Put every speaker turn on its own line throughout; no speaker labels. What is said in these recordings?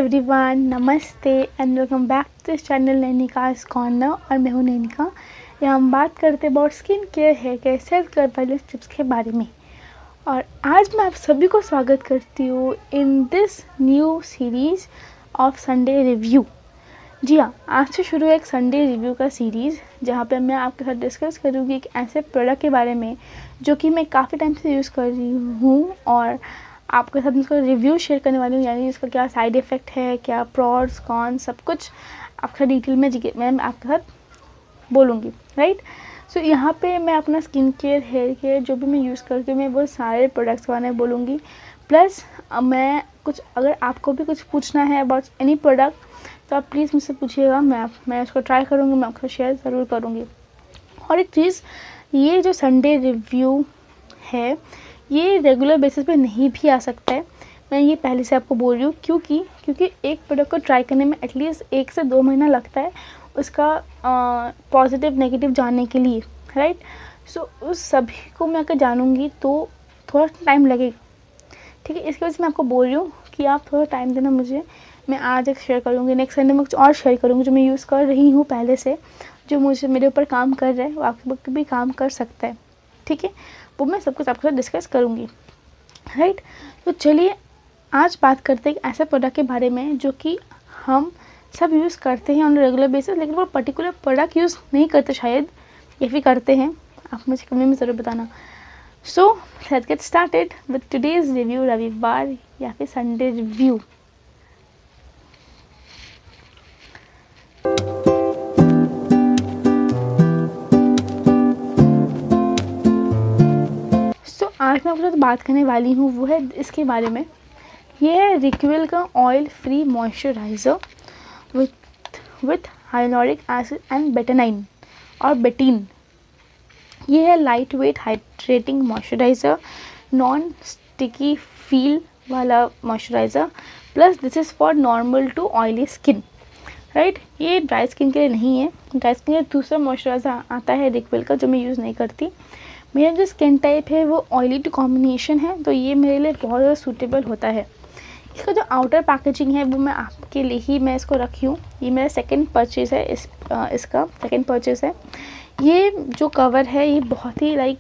Everyone, नमस्ते and welcome back to this channel Nainika's corner. और मैं हूँ नैनिका। यहाँ हम बात करते हैं about skin care, hair care, self care wellness tips के बारे में। और आज मैं आप सभी को स्वागत करती हूँ in this new series of Sunday review. जी हाँ, आज से शुरू है एक संडे रिव्यू का सीरीज़, जहाँ पे मैं आपके साथ डिस्कस करूँगी एक ऐसे प्रोडक्ट के बारे में जो कि मैं काफ़ी टाइम से यूज़ कर रही हूँ और आपके साथ इसका रिव्यू शेयर करने वाली हूँ। यानी इसका क्या साइड इफ़ेक्ट है, क्या प्रॉस कॉन, सब कुछ आपका डिटेल में मैं आपके साथ बोलूँगी, राइट। सो यहाँ पे मैं अपना स्किन केयर, हेयर केयर जो भी मैं यूज़ करती हूँ, मैं वो सारे प्रोडक्ट्स के बारे में बोलूँगी। प्लस मैं कुछ, अगर आपको भी कुछ पूछना है अबाउट एनी प्रोडक्ट तो आप प्लीज़ मुझसे पूछिएगा, मैं उसको ट्राई करूँगी, मैं आपको शेयर ज़रूर करूँगी। और एक चीज़, ये जो संडे रिव्यू है ये रेगुलर बेसिस पे नहीं भी आ सकता है। मैं ये पहले से आपको बोल रही हूँ, क्योंकि एक प्रोडक्ट को ट्राई करने में एटलीस्ट 1 से 2 महीना लगता है उसका पॉजिटिव नेगेटिव जानने के लिए, राइट। सो उस सभी को मैं अगर जानूँगी तो थोड़ा टाइम लगेगा, ठीक है। इसकी वजह से मैं आपको बोल रही हूँ कि आप थोड़ा टाइम देना मुझे। मैं आज एक शेयर करूँगी, नेक्स्ट संडे में कुछ और शेयर करूँगी जो मैं यूज़ कर रही हूँ पहले से, जो मुझे मेरे ऊपर काम कर रहा है, वो आपके ऊपर भी काम कर सकता है, ठीक है। वो मैं सब कुछ आपके साथ डिस्कस करूँगी, राइट। तो चलिए आज बात करते हैं एक ऐसे प्रोडक्ट के बारे में जो कि हम सब यूज़ करते हैं ऑन रेगुलर बेसिस, लेकिन वो पर्टिकुलर प्रोडक्ट यूज़ नहीं करते शायद, या फिर करते हैं, आप मुझे कमेंट में ज़रूर बताना। So let's get started with today's review, रविवार या फिर संडे रिव्यू। आज मैं आपके साथ बात करने वाली हूँ वो है इसके बारे में। ये है रिक्विल का oil free moisturiser with hyaluronic acid and betanine और बेटीन। ये है light weight hydrating moisturiser, non sticky feel वाला moisturiser, plus this is for normal to oily skin, right. ये ड्राई स्किन के लिए नहीं है। ड्राई स्किन के लिए दूसरा मॉइस्चराइज़र आता है रिक्विल का, जो मैं यूज़ नहीं करती। मेरा जो स्किन टाइप है वो ऑयली टू कॉम्बिनेशन है, तो ये मेरे लिए बहुत ज़्यादा सूटेबल होता है। इसका जो आउटर पैकेजिंग है वो मैं आपके लिए ही मैं इसको रखी हूँ। ये मेरा सेकंड परचेज़ है, इसका सेकंड परचेज़ है। ये जो कवर है ये बहुत ही लाइक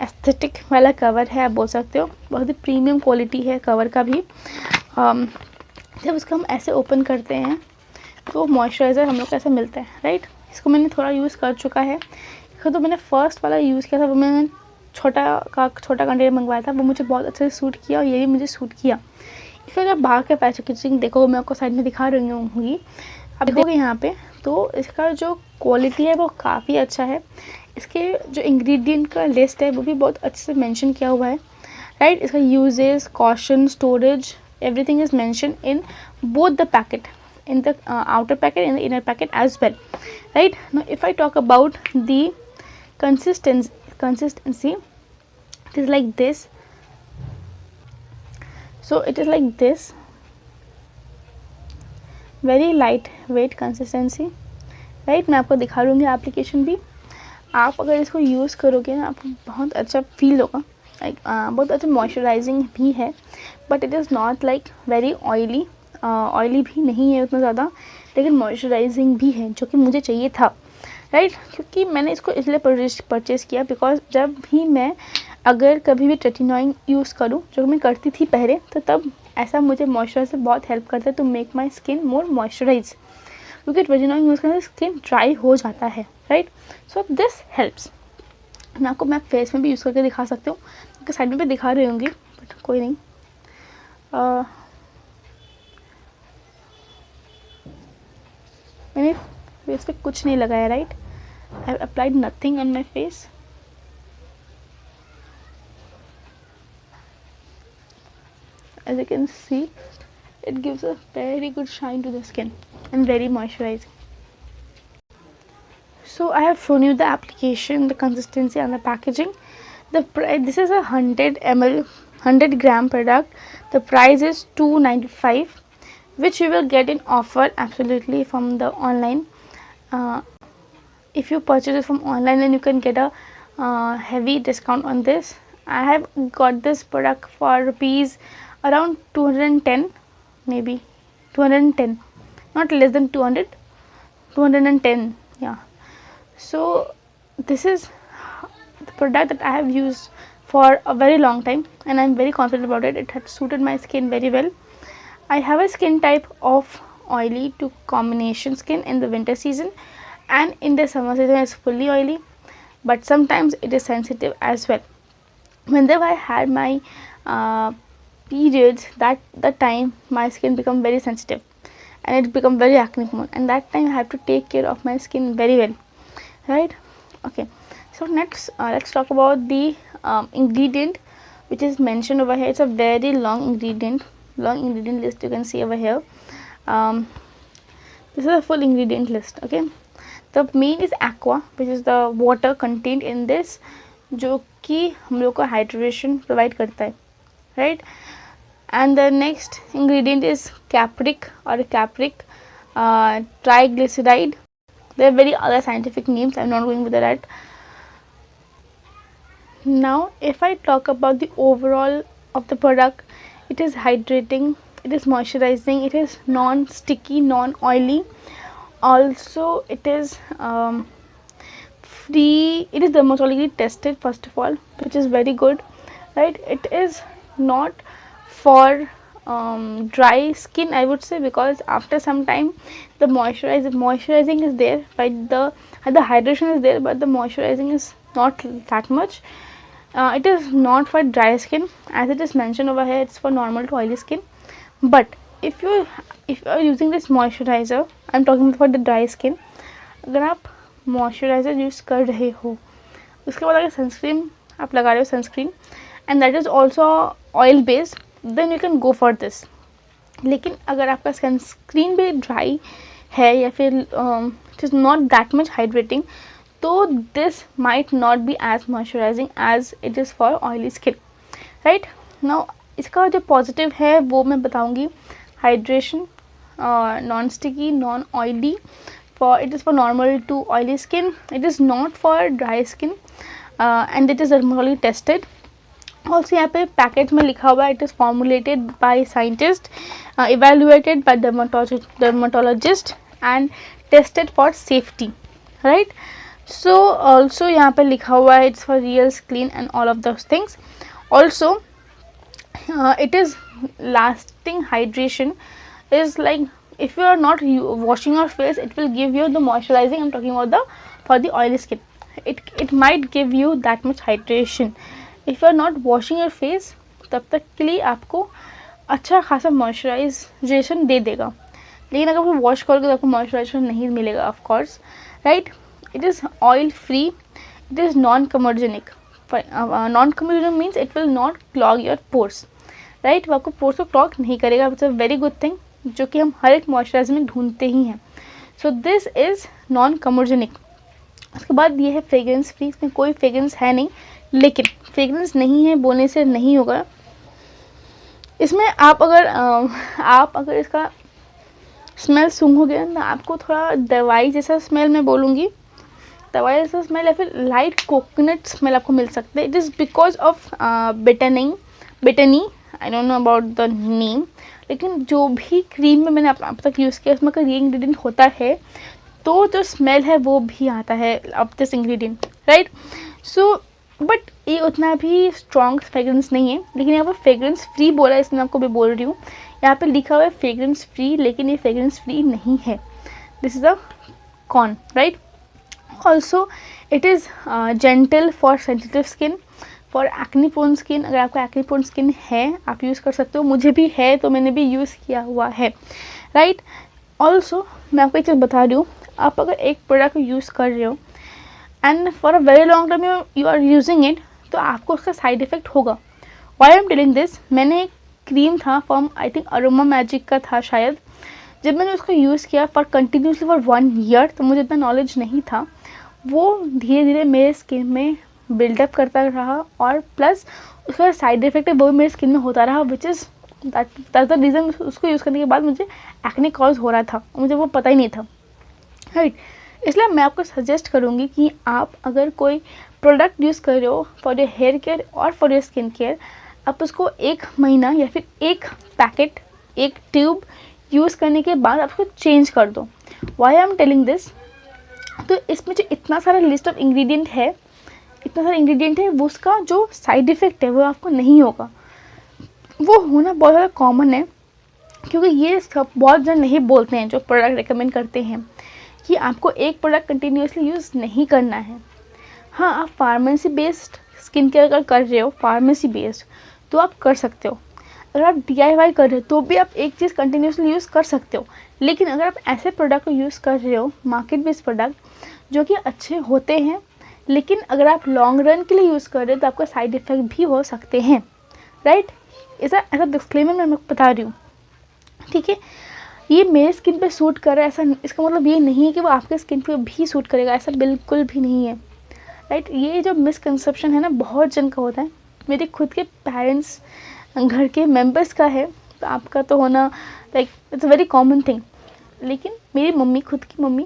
एस्थेटिक वाला कवर है, आप बोल सकते हो। बहुत ही प्रीमियम क्वालिटी है कवर का भी। जब इसको हम ऐसे ओपन करते हैं तो मॉइस्चराइज़र हम लोग को ऐसा मिलता है, राइट। इसको मैंने थोड़ा यूज़ कर चुका है। तो मैंने फ़र्स्ट वाला यूज़ किया था, वो मैंने छोटा कंटेनर मंगवाया था, वो मुझे बहुत अच्छे से सूट किया और ये भी मुझे सूट किया। इसका जब बाहर का पैकेजिंग देखो, मैं आपको साइड में दिखा रही हूँ, आप देखोगे यहाँ पे, तो इसका जो क्वालिटी है वो काफ़ी अच्छा है। इसके जो इंग्रेडिएंट का लिस्ट है वो भी बहुत अच्छे से मेंशन किया हुआ है, राइट। इसका uses, caution, storage, everything is mention in both the packet, in the outer packet and the inner packet as well, right. Now if I talk about the consistency, it is like this. So it is like this, very light weight consistency, right. मैं आपको दिखा लूँगी application भी। आप अगर इसको use करोगे ना, आपको बहुत अच्छा फील होगा, लाइक बहुत अच्छा मॉइस्चराइजिंग भी है, but it is not like very oily भी नहीं है उतना ज़्यादा, लेकिन मॉइस्चराइजिंग भी है, जो कि मुझे चाहिए था, राइट। क्योंकि मैंने इसको इसलिए परचेज़ किया बिकॉज जब भी मैं अगर कभी भी रेटिनॉइड यूज़ करूँ, जो मैं करती थी पहले, तो तब ऐसा मुझे मॉइस्चराइज़र बहुत हेल्प करता है to make my skin more moisturise, क्योंकि रेटिनॉइड यूज़ करने से स्किन ड्राई हो जाता है, राइट। So this helps. मैं आपको मैं फेस में भी यूज़ करके दिखा सकती हूँ, क्योंकि साइड में भी दिखा रही होंगी, बट कोई नहीं। मैंने फेस पे कुछ नहीं लगाया, right. I have applied nothing on my face. As you can see, it gives a very good shine to the skin and very moisturizing. So I have shown you the application, the consistency and the packaging. The price, this is a 100 ml 100 gram product. The price is $2.95, which you will get in offer absolutely from the online. If you purchase it from online, then you can get a heavy discount on this. I have got this product for rupees around 210 maybe, 210, not less than 200, 210, yeah. So this is the product that I have used for a very long time and I am very confident about it. It had suited my skin very well. I have a skin type of oily to combination skin in the winter season, and in the summer season it's fully oily, but sometimes it is sensitive as well. Whenever I had my periods, that time my skin become very sensitive and it become very acne prone, and that time I have to take care of my skin very well, right? Okay, so next let's talk about the ingredient which is mentioned over here. It's a very long ingredient list you can see over here. This is a full ingredient list. Okay, the main is aqua, which is the water contained in this, जो कि हम लोग को hydration provide करता है, right. And the next ingredient is capric or capric triglyceride. There are very other scientific names. I'm not going with that. Now, if I talk about the overall of the product, it is hydrating, it is moisturizing, it is non-sticky, non-oily. Also, it is free. It is dermatologically tested first of all, which is very good, right? It is not for dry skin, I would say, because after some time the moisturizing is there, but the hydration is there, but the moisturizing is not that much. It is not for dry skin, as it is mentioned over here. It's for normal to oily skin. But if you are using this moisturizer, I'm talking about the dry skin, अगर आप moisturiser use कर रहे हो, उसके बाद अगर sunscreen आप लगा रहे हो, sunscreen, and that is also oil based, then you can go for this. लेकिन अगर आपका सनस्क्रीन भी ड्राई है या फिर it is not that much hydrating, तो this might not be as moisturising as it is for oily skin, right. Now इसका जो पॉजिटिव है वो मैं बताऊंगी. Hydration, non sticky, non oily, for it is for normal to oily skin, it is not for dry skin, and it is dermatologically tested. Also यहाँ पे packet में लिखा हुआ है, it is formulated by scientist, evaluated by dermatologist and tested for safety, right. So also यहाँ पे लिखा हुआ है it's for real clean and all of those things. Also it is lasting hydration, is like if you are not washing your face, it will give you the moisturizing. I'm talking about for the oily skin, it might give you that much hydration. If you are not washing your face, तब तक के लिए आपको अच्छा खासा moisturisation दे देगा, लेकिन अगर आप वॉश करोगे तो आपको मॉइस्चराइजेशन नहीं मिलेगा, of course, right. It is oil free, it is non comedogenic. Non comedogenic means it will not clog your pores, right. वो आपको पोर्स को क्लॉग नहीं करेगा. It's a very good thing, जो कि हम हर एक मॉइस्चराइजर में ढूंढते ही हैं. So this is non comedogenic. उसके बाद ये है फ्रेग्रेंस फ्री. इसमें कोई फ्रेग्रेंस है नहीं, लेकिन फ्रेग्रेंस नहीं है बोलने से नहीं होगा. इसमें आप अगर इसका स्मेल सूंघोगे ना, आपको थोड़ा दवाई जैसा स्मेल, मैं बोलूँगी दवाई जैसा स्मेल या फिर लाइट कोकोनट स्मेल आपको मिल सकते हैं. It is because of Bettany, I don't know about the name, लेकिन जो भी क्रीम में मैंने अब तक यूज़ किया उसमें अगर ये इंग्रेडिएंट होता है तो जो स्मेल है वो भी आता है of this ingredient, right. So but ये उतना भी स्ट्रॉन्ग फ्रेग्रेंस नहीं है, लेकिन यहाँ पर फ्रेग्रेंस फ्री बोला है, इसलिए मैं आपको भी बोल रही हूँ. यहाँ पे लिखा हुआ है फ्रेग्रेंस फ्री, लेकिन ये फ्रेग्रेंस फ्री नहीं है. This is a con, right. Also it is gentle for sensitive skin, for acne prone skin. अगर आपका एक्ने प्रोन स्किन है आप यूज़ कर सकते हो. मुझे भी है तो मैंने भी यूज़ किया हुआ है, राइट. ऑल्सो मैं आपको एक चीज़ बता रही हूँ, आप अगर एक प्रोडक्ट यूज़ कर रहे हो and for a very long time you are using it, तो आपको उसका साइड इफ़ेक्ट होगा. Why I am telling this, मैंने एक क्रीम था from I think Aroma Magic का था शायद, जब मैंने उसको यूज़ किया फॉर कंटिन्यूसली फॉर 1 ईयर, तो मुझे इतना नॉलेज नहीं था. वो धीरे धीरे मेरे स्किन में बिल्डअप करता रहा, और प्लस उसका साइड इफेक्ट है वो मेरे स्किन में होता रहा, which is that the reason उसको यूज़ करने के बाद मुझे एक्ने कॉज हो रहा था, मुझे वो पता ही नहीं था, राइट. इसलिए मैं आपको सजेस्ट करूँगी कि आप अगर कोई प्रोडक्ट यूज़ कर रहे हो फॉर योर हेयर केयर और फॉर योर स्किन केयर, आप उसको 1 महीना या फिर एक पैकेट, एक ट्यूब यूज़ करने के बाद आप उसको चेंज कर दो। Why I am telling this, तो इसमें जो इतना सारा लिस्ट ऑफ इंग्रेडिएंट है, वो उसका जो साइड इफ़ेक्ट है वो आपको नहीं होगा। वो होना बहुत ज़्यादा कॉमन है, क्योंकि ये सब बहुत जन नहीं बोलते हैं जो प्रोडक्ट रिकमेंड करते हैं कि आपको एक प्रोडक्ट कंटिन्यूसली यूज़ नहीं करना है। हाँ, आप फार्मेसी बेस्ड स्किन केयर अगर कर रहे हो, फार्मेसी बेस्ड, तो आप कर सकते हो। अगर आप DIY कर रहे हो तो भी आप एक चीज़ कंटिन्यूसली यूज़ कर सकते हो। लेकिन अगर आप ऐसे प्रोडक्ट को यूज़ कर रहे हो, मार्केट बेस्ड प्रोडक्ट, जो कि अच्छे होते हैं, लेकिन अगर आप लॉन्ग रन के लिए यूज़ कर रहे हो तो आपका साइड इफ़ेक्ट भी हो सकते हैं, राइट। ऐसा डिस्क्लेमर मैं बता रही हूँ, ठीक है। ये मेरे स्किन पे सूट कर रहा है, ऐसा इसका मतलब ये नहीं है कि वो आपके स्किन पे भी सूट करेगा, ऐसा बिल्कुल भी नहीं है, राइट। ये जो मिसकंसेप्शन है ना, बहुत जन का होता है। मेरे खुद के पेरेंट्स, घर के मेंबर्स का है, तो आपका तो होना like it's a very common thing. लेकिन मेरी मम्मी, खुद की मम्मी,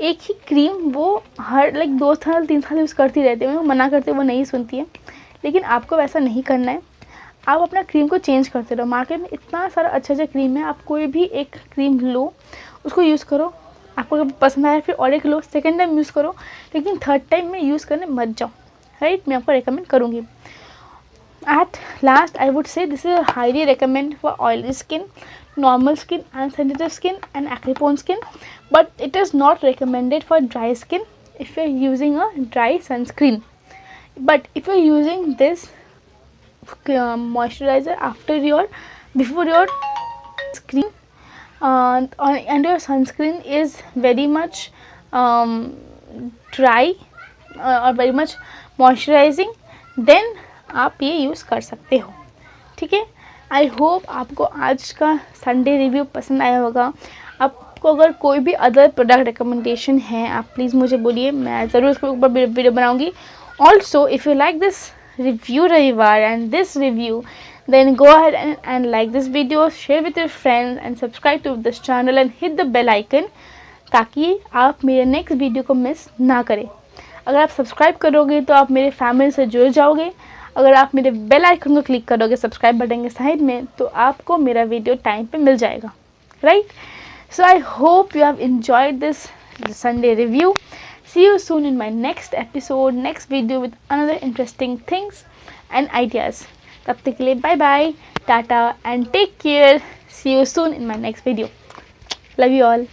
एक ही क्रीम वो हर 2 साल 3 साल यूज़ करती रहती है। वो मना करते, वो नहीं सुनती है। लेकिन आपको वैसा नहीं करना है, आप अपना क्रीम को चेंज करते रहो। मार्केट में इतना सारा अच्छा क्रीम है, आप कोई भी एक क्रीम लो, उसको यूज़ करो, आपको अगर पसंद आया फिर और एक लो, सेकेंड टाइम यूज़ करो, लेकिन थर्ड टाइम में यूज़ करने मत जाओ, राइट। मैं आपको रिकमेंड करूँगी। At last, I would say this is a highly recommend for oily skin, normal skin, and sensitive skin, and acne prone skin, but it is not recommended for dry skin if you are using a dry sunscreen. But if you are using this moisturizer before your screen, and your sunscreen is very much dry or very much moisturizing, then आप ये use कर सकते हो, ठीक है। I hope आपको आज का संडे रिव्यू पसंद आया होगा। आपको अगर कोई भी अदर प्रोडक्ट रिकमेंडेशन है, आप प्लीज़ मुझे बोलिए, मैं ज़रूर उसके ऊपर वीडियो बनाऊंगी। Also if you like this review रविवार and this review, then go ahead and like this video, share with your friends and subscribe to this channel and hit the bell icon, ताकि आप मेरे next video को miss ना करें। अगर आप subscribe करोगे तो आप मेरे फैमिली से जुड़ जाओगे। अगर आप मेरे बेल आइकन को क्लिक करोगे सब्सक्राइब बटन के साइड में, तो आपको मेरा वीडियो टाइम पे मिल जाएगा, right. So I hope you have enjoyed this Sunday review. See you soon in my next episode, next video with another interesting things and ideas. तब तक के लिए bye bye, tata and take care. See you soon in my next video. Love you all.